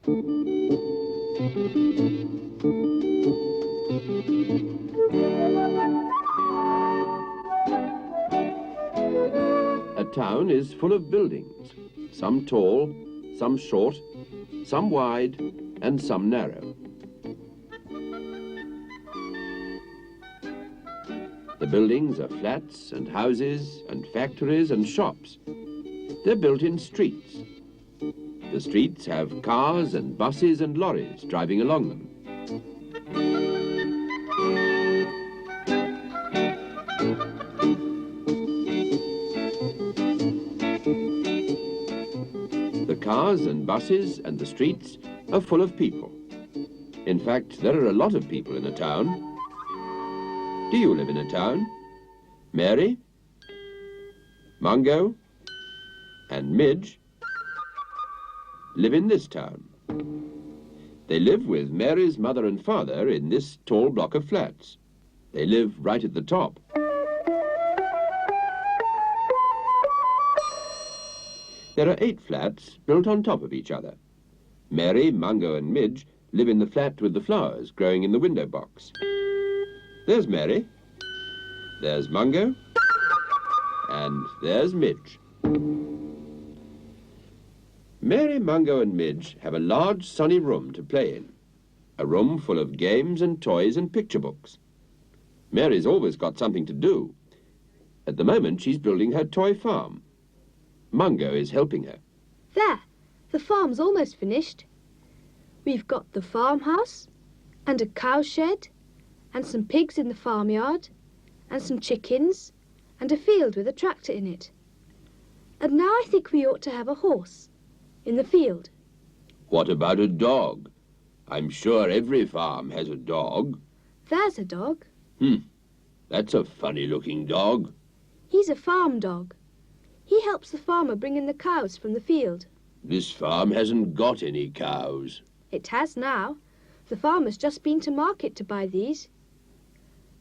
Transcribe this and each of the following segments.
A town is full of buildings, some tall, some short, some wide, and some narrow. The buildings are flats and houses and factories and shops. They're built in streets. The streets have cars and buses and lorries driving along them. The cars and buses and the streets are full of people. In fact, there are a lot of people in a town. Do you live in a town? Mary, Mungo, and Midge live in this town. They live with Mary's mother and father in this tall block of flats. They live right at the top. There are 8 flats built on top of each other. Mary, Mungo, and Midge live in the flat with the flowers growing in the window box. There's Mary, there's Mungo, and there's Midge. Mary, Mungo, and Midge have a large sunny room to play in, a room full of games and toys and picture books. Mary's always got something to do. At the moment, she's building her toy farm. Mungo is helping her. There, the farm's almost finished. We've got the farmhouse, and a cow shed, and some pigs in the farmyard, and some chickens, and a field with a tractor in it. And now I think we ought to have a horse in the field. What about a dog? I'm sure every farm has a dog. There's a dog. That's a funny-looking dog. He's a farm dog. He helps the farmer bring in the cows from the field. This farm hasn't got any cows. It has now. The farmer's just been to market to buy these.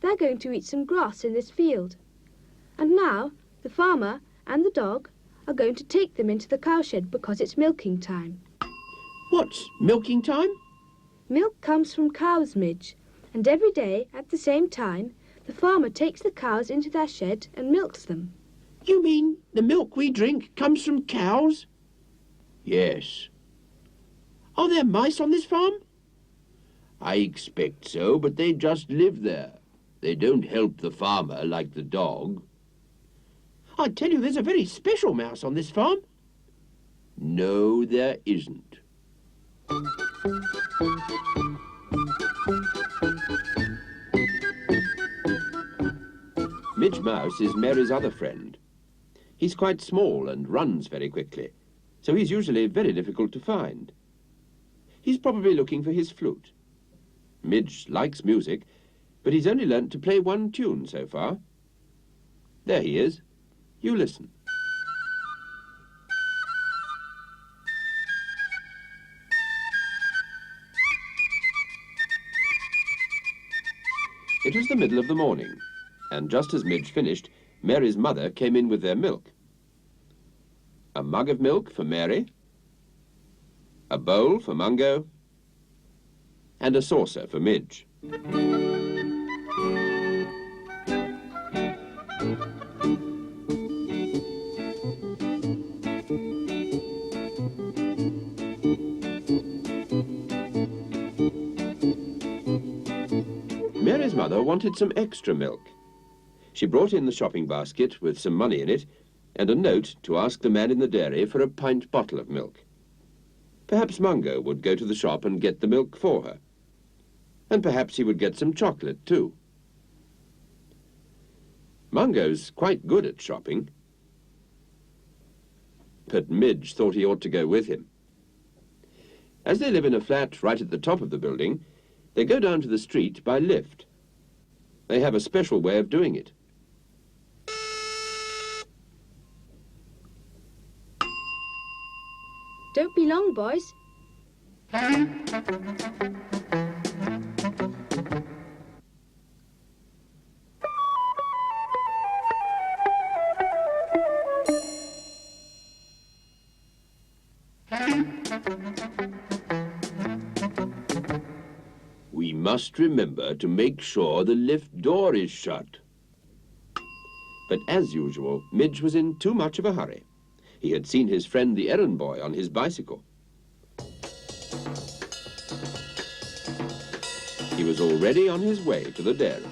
They're going to eat some grass in this field. And now the farmer and the dog are going to take them into the cowshed because it's milking time. What's milking time? Milk comes from cows, Midge, and every day at the same time the farmer takes the cows into their shed and milks them. You mean the milk we drink comes from cows? Yes. Are there mice on this farm? I expect so, but they just live there. They don't help the farmer like the dog. I tell you, there's a very special mouse on this farm. No, there isn't. Midge Mouse is Mary's other friend. He's quite small and runs very quickly, so he's usually very difficult to find. He's probably looking for his flute. Midge likes music, but he's only learnt to play one tune so far. There he is. You listen. It was the middle of the morning, and just as Midge finished, Mary's mother came in with their milk. A mug of milk for Mary, a bowl for Mungo, and a saucer for Midge. Mary's mother wanted some extra milk. She brought in the shopping basket with some money in it and a note to ask the man in the dairy for a pint bottle of milk. Perhaps Mungo would go to the shop and get the milk for her. And perhaps he would get some chocolate too. Mungo's quite good at shopping, but Midge thought he ought to go with him. As they live in a flat right at the top of the building, they go down to the street by lift. They have a special way of doing it. Don't be long, boys. must remember to make sure the lift door is shut." But as usual, Midge was in too much of a hurry. He had seen his friend the errand boy on his bicycle. He was already on his way to the dairy.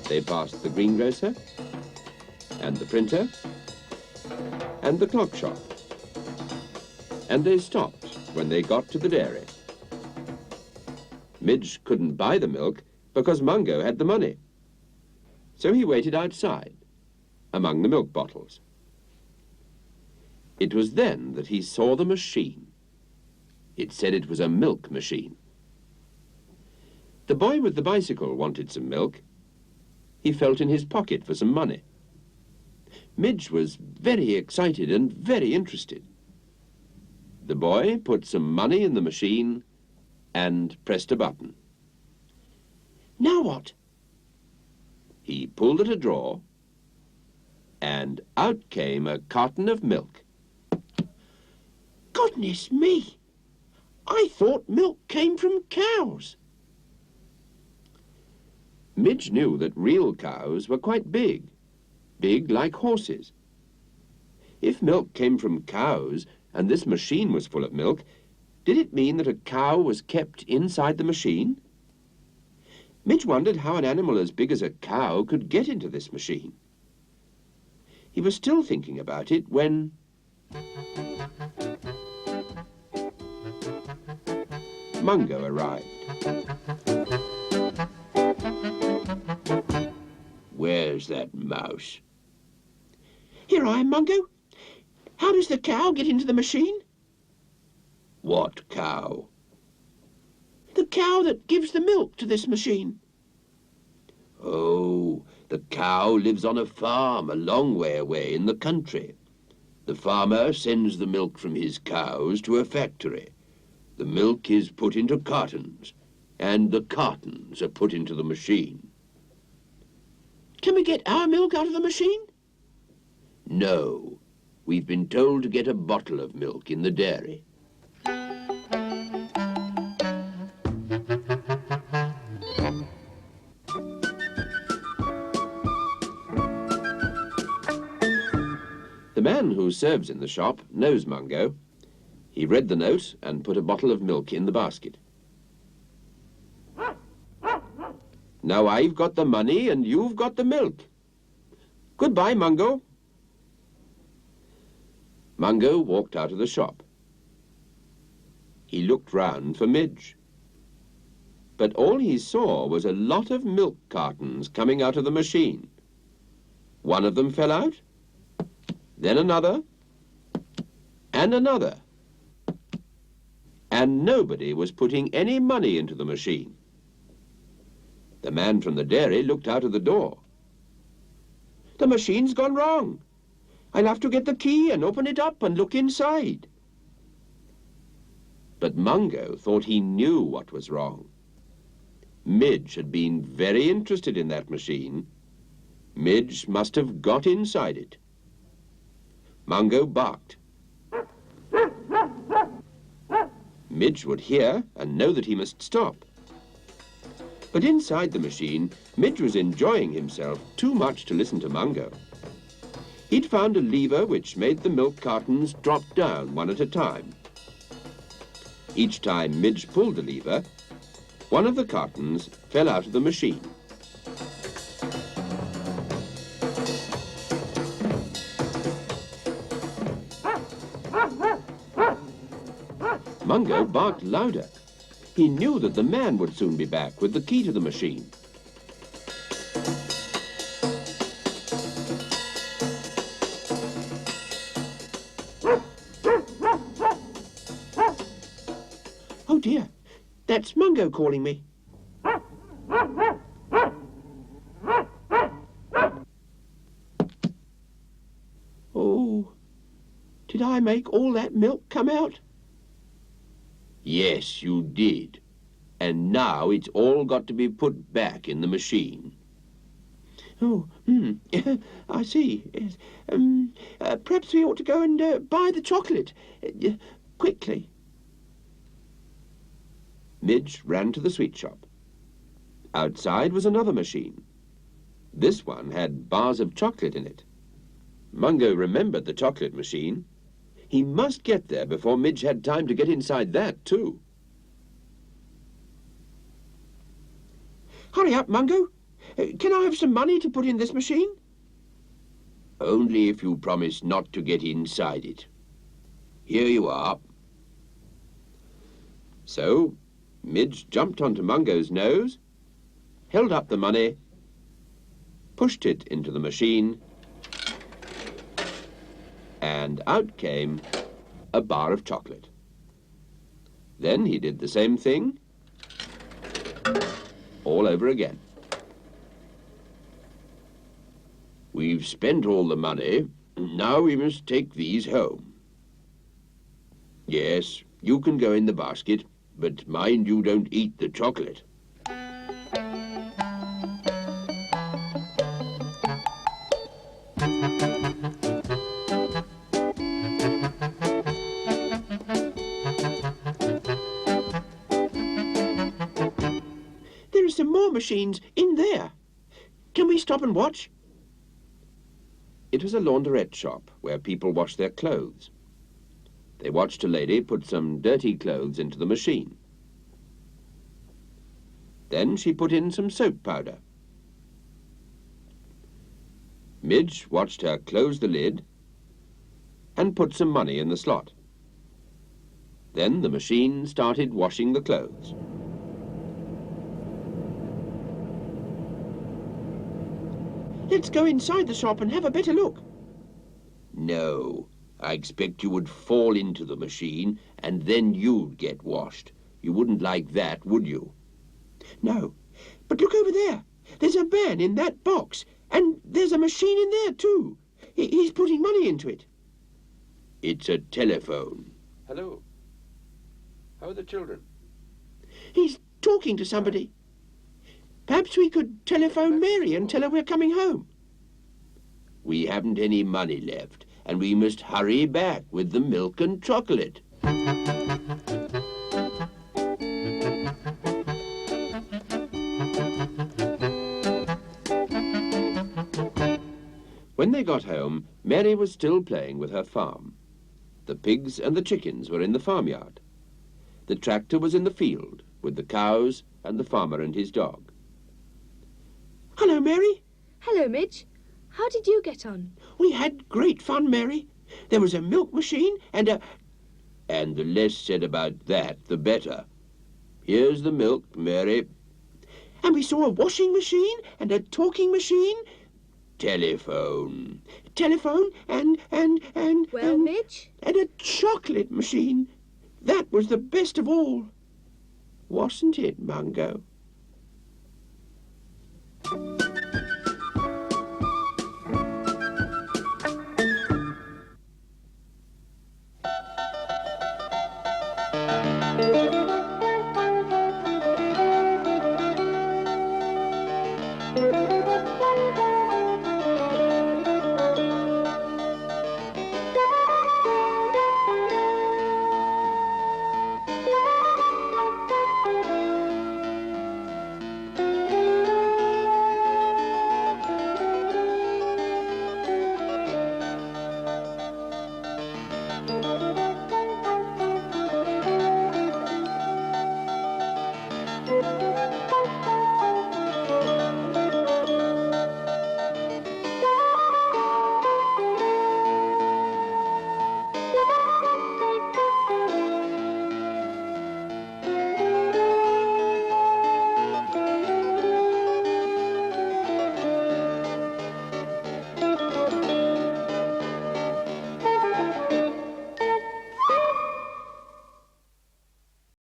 They passed the greengrocer, and the printer, and the clock shop. And they stopped when they got to the dairy. Midge couldn't buy the milk because Mungo had the money. So he waited outside, among the milk bottles. It was then that he saw the machine. It said it was a milk machine. The boy with the bicycle wanted some milk. He felt in his pocket for some money. Midge was very excited and very interested. The boy put some money in the machine and pressed a button. "Now what?" He pulled at a drawer, and out came a carton of milk. "Goodness me! I thought milk came from cows." Midge knew that real cows were quite big like horses. If milk came from cows and this machine was full of milk, did it mean that a cow was kept inside the machine? Midge wondered how an animal as big as a cow could get into this machine. He was still thinking about it when Mungo arrived. "Where's that mouse?" "Here I am, Mungo. How does the cow get into the machine?" "What cow?" "The cow that gives the milk to this machine." "Oh, the cow lives on a farm a long way away in the country. The farmer sends the milk from his cows to a factory. The milk is put into cartons, and the cartons are put into the machine." "Can we get our milk out of the machine?" "No. We've been told to get a bottle of milk in the dairy." The man who serves in the shop knows Mungo. He read the note and put a bottle of milk in the basket. "Now I've got the money and you've got the milk. Goodbye, Mungo." Mungo walked out of the shop. He looked round for Midge. But all he saw was a lot of milk cartons coming out of the machine. One of them fell out, then another, and another. And nobody was putting any money into the machine. The man from the dairy looked out of the door. "The machine's gone wrong. I'll have to get the key and open it up and look inside." But Mungo thought he knew what was wrong. Midge had been very interested in that machine. Midge must have got inside it. Mungo barked. Midge would hear and know that he must stop. But inside the machine, Midge was enjoying himself too much to listen to Mungo. He'd found a lever which made the milk cartons drop down one at a time. Each time Midge pulled the lever, one of the cartons fell out of the machine. Mungo barked louder. He knew that the man would soon be back with the key to the machine. "Oh dear, that's Mungo calling me." "Oh, did I make all that milk come out?" "Yes, you did. And now it's all got to be put back in the machine." "Oh, I see. Yes. Perhaps we ought to go and buy the chocolate. Quickly." Midge ran to the sweet shop. Outside was another machine. This one had bars of chocolate in it. Mungo remembered the chocolate machine. He must get there before Midge had time to get inside that, too. Hurry up, Mungo. Can I have some money to put in this machine? Only if you promise not to get inside it. Here you are. So, Midge jumped onto Mungo's nose, held up the money, pushed it into the machine, and out came a bar of chocolate. Then he did the same thing all over again. We've spent all the money. Now we must take these home. Yes, you can go in the basket, but mind you don't eat the chocolate. There are some more machines in there. Can we stop and watch? It was a laundrette shop where people wash their clothes. They watched a lady put some dirty clothes into the machine. Then she put in some soap powder. Midge watched her close the lid and put some money in the slot. Then the machine started washing the clothes. Let's go inside the shop and have a better look. No, I expect you would fall into the machine and then you'd get washed. You wouldn't like that, would you? No, but look over there. There's a man in that box, and there's a machine in there too. He's putting money into it. It's a telephone. Hello. How are the children? He's talking to somebody. Perhaps we could telephone Mary and tell her we're coming home. We haven't any money left, and we must hurry back with the milk and chocolate. When they got home, Mary was still playing with her farm. The pigs and the chickens were in the farmyard. The tractor was in the field with the cows and the farmer and his dog. Hello, Mary. Hello, Midge. How did you get on? We had great fun, Mary. There was a milk machine and a... And the less said about that, the better. Here's the milk, Mary. And we saw a washing machine and a talking machine. Telephone. Telephone and... Well, Midge? And a chocolate machine. That was the best of all. Wasn't it, Mungo?